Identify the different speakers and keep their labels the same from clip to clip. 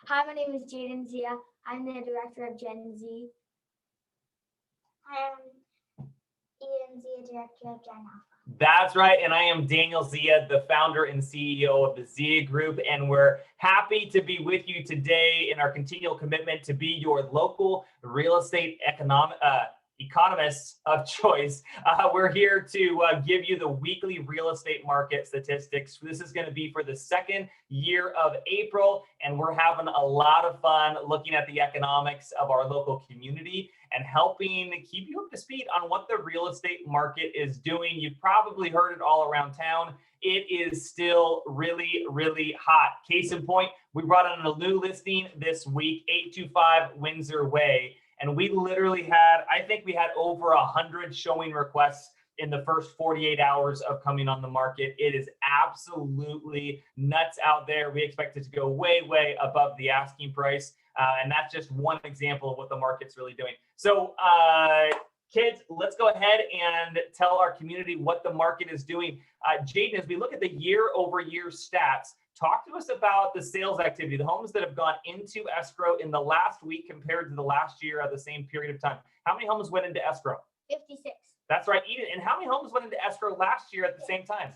Speaker 1: Hi, my name is Jaden Zia. I'm the director of Gen Z.
Speaker 2: Hi, I'm Eden Zia, director of Gen Alpha.
Speaker 3: That's right. And I am Daniel Zia, the founder and CEO of the Zia Group. And we're happy to be with you today in our continual commitment to be your local real estate economists of choice. We're here to give you the weekly real estate market statistics. This is going to be for the second year of April, and we're having a lot of fun looking at the economics of our local community and helping keep you up to speed on what the real estate market is doing. You've probably heard it all around town. It is still really, really hot. Case in point, we brought in a new listing this week, 825 Windsor Way. And we literally had, I think we had over 100 showing requests in the first 48 hours of coming on the market. It is absolutely nuts out there. We expect it to go way, way above the asking price. And that's just one example of what the market's really doing. So kids, let's go ahead and tell our community what the market is doing. Jaden, as we look at the year over year stats, talk to us about the sales activity, the homes that have gone into escrow in the last week compared to the last year at the same period of time. How many homes went into escrow?
Speaker 1: 56.
Speaker 3: That's right, Eden. And how many homes went into escrow last year at the same time?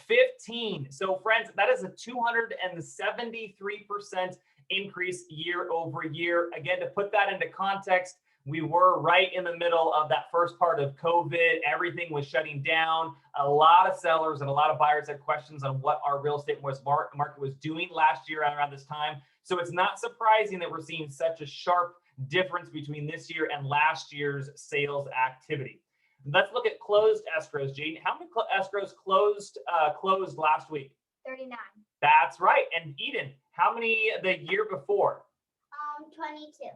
Speaker 3: 15. So friends, that is a 273% increase year over year. Again, to put that into context, we were right in the middle of that first part of COVID. Everything was shutting down. A lot of sellers and a lot of buyers had questions on what our real estate market was doing last year around this time. So it's not surprising that we're seeing such a sharp difference between this year and last year's sales activity. Let's look at closed escrows, Jane. How many escrows closed last week?
Speaker 1: 39.
Speaker 3: That's right. And Eden, how many the year before?
Speaker 2: 22.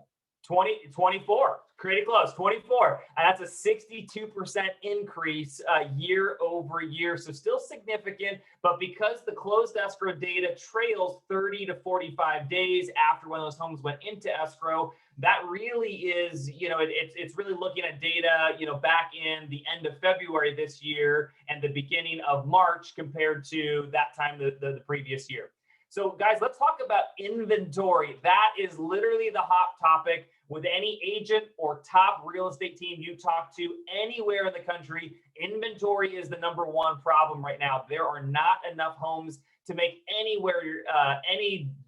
Speaker 3: 24, pretty close, 24. And that's a 62% increase year over year. So still significant, but because the closed escrow data trails 30 to 45 days after when those homes went into escrow, that really is, it's really looking at data, back in the end of February this year and the beginning of March compared to that time the previous year. So guys, let's talk about inventory. That is literally the hot topic with any agent or top real estate team you talk to anywhere in the country. Inventory is the number one problem right now. There are not enough homes to make any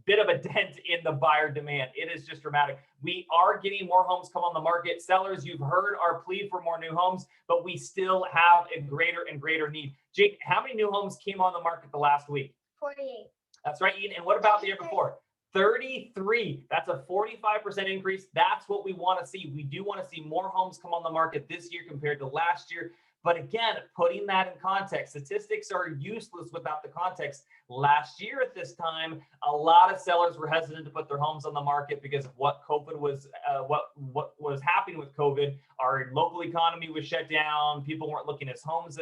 Speaker 3: bit of a dent in the buyer demand. It is just dramatic. We are getting more homes come on the market. Sellers, you've heard our plea for more new homes, but we still have a greater and greater need. Jake, how many new homes came on the market the last week?
Speaker 1: 48.
Speaker 3: That's right, Ian. And what about the year before? 33. That's a 45% increase. That's what we want to see. We do want to see more homes come on the market this year compared to last year. But again, putting that in context, statistics are useless without the context. Last year at this time, a lot of sellers were hesitant to put their homes on the market because of what COVID was, what was happening with COVID. Our local economy was shut down. People weren't looking at homes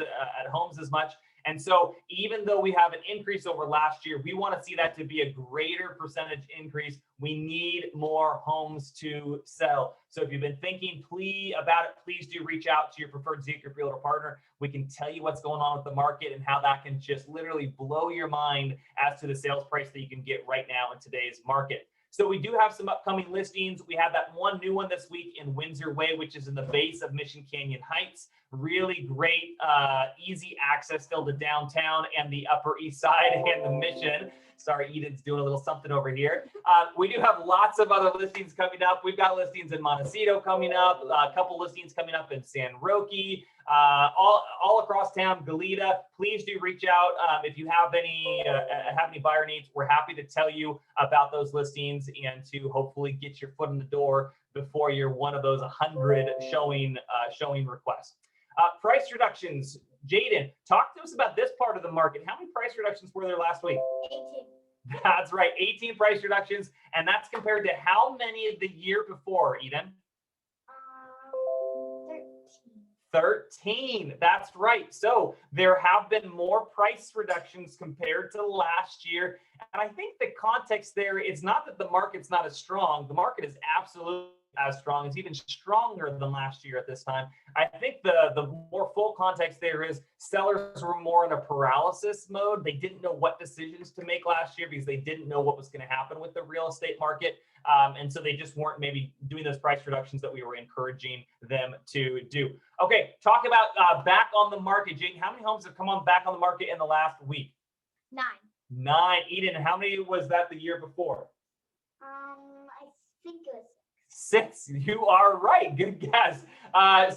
Speaker 3: as much. And so even though we have an increase over last year, we want to see that to be a greater percentage increase. We need more homes to sell. So if you've been thinking about it, please do reach out to your preferred Zia Group realtor partner. We can tell you what's going on with the market and how that can just literally blow your mind as to the sales price that you can get right now in today's market. So we do have some upcoming listings. We have that one new one this week in Windsor Way, which is in the base of Mission Canyon Heights. Really great, easy access still to downtown and the Upper East Side and the Mission. Sorry, Eden's doing a little something over here. We do have lots of other listings coming up. We've got listings in Montecito coming up, a couple listings coming up in San Roque, all across town, Goleta. Please do reach out if you have any buyer needs. We're happy to tell you about those listings and to hopefully get your foot in the door before you're one of those 100 showing requests. Price reductions. Jaden, talk to us about this part of the market. How many price reductions were there last week?
Speaker 1: 18.
Speaker 3: That's right, 18 price reductions. And that's compared to how many the year before, Eden? 13. That's right. So there have been more price reductions compared to last year. And I think the context there is not that the market's not as strong. The market is absolutely as strong. It's even stronger than last year at this time. I think the more full context there is sellers were more in a paralysis mode. They didn't know what decisions to make last year because they didn't know what was going to happen with the real estate market. And so they just weren't maybe doing those price reductions that we were encouraging them to do. Okay, talk about back on the market. Jane, how many homes have come on back on the market in the last week?
Speaker 1: 9.
Speaker 3: 9. Eden, how many was that the year before?
Speaker 2: I think it was
Speaker 3: 6. You are right. Good guess.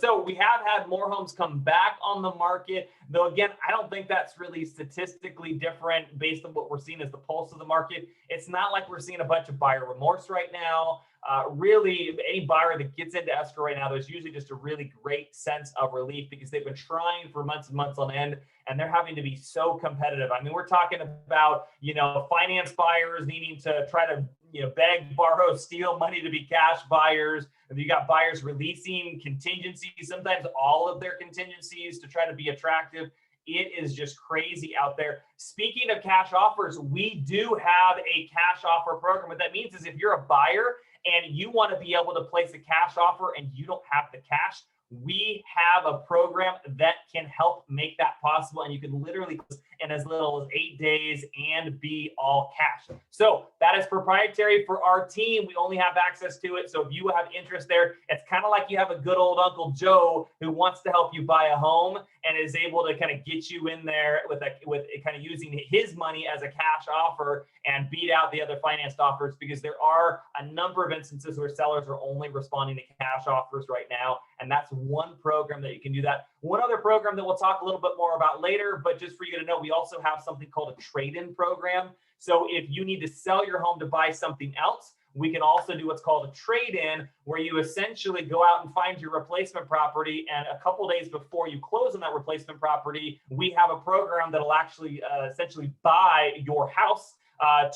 Speaker 3: So we have had more homes come back on the market, though again, I don't think that's really statistically different based on what we're seeing as the pulse of the market. It's not like we're seeing a bunch of buyer remorse right now. Really, any buyer that gets into escrow right now, there's usually just a really great sense of relief because they've been trying for months and months on end, and they're having to be so competitive. I mean, we're talking about, finance buyers needing to try to, beg, borrow, steal money to be cash buyers. And you got buyers releasing contingencies, sometimes all of their contingencies to try to be attractive. It is just crazy out there. Speaking of cash offers, we do have a cash offer program. What that means is if you're a buyer and you want to be able to place a cash offer and you don't have the cash, we have a program that can help make that possible. And you can literally in as little as 8 days and be all cash. So that is proprietary for our team. We only have access to it. So if you have interest there, it's kind of like you have a good old Uncle Joe who wants to help you buy a home and is able to kind of get you in there with kind of using his money as a cash offer and beat out the other financed offers, because there are a number of instances where sellers are only responding to cash offers right now. And that's one program that you can do that. One other program that we'll talk a little bit more about later, but just for you to know, we also have something called a trade-in program. So if you need to sell your home to buy something else, we can also do what's called a trade-in, where you essentially go out and find your replacement property, and a couple days before you close on that replacement property, we have a program that'll actually essentially buy your house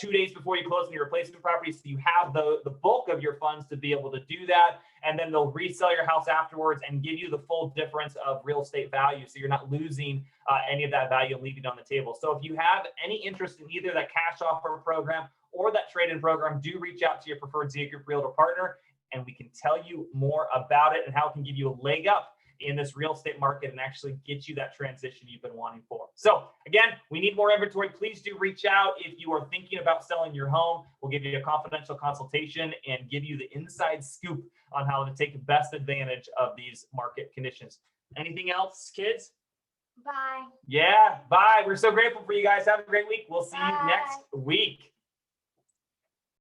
Speaker 3: 2 days before you close on your replacement property, so you have the bulk of your funds to be able to do that, and then they'll resell your house afterwards and give you the full difference of real estate value, so you're not losing any of that value and leaving it on the table. So if you have any interest in either that cash offer program or that trade-in program, do reach out to your preferred Zia Group Realtor partner, and we can tell you more about it and how it can give you a leg up in this real estate market and actually get you that transition you've been wanting for. So again, we need more inventory. Please do reach out if you are thinking about selling your home. We'll give you a confidential consultation and give you the inside scoop on how to take best advantage of these market conditions. Anything else, kids?
Speaker 1: Bye.
Speaker 3: Yeah, bye. We're so grateful for you guys. Have a great week. We'll see you
Speaker 1: Bye.
Speaker 3: next week.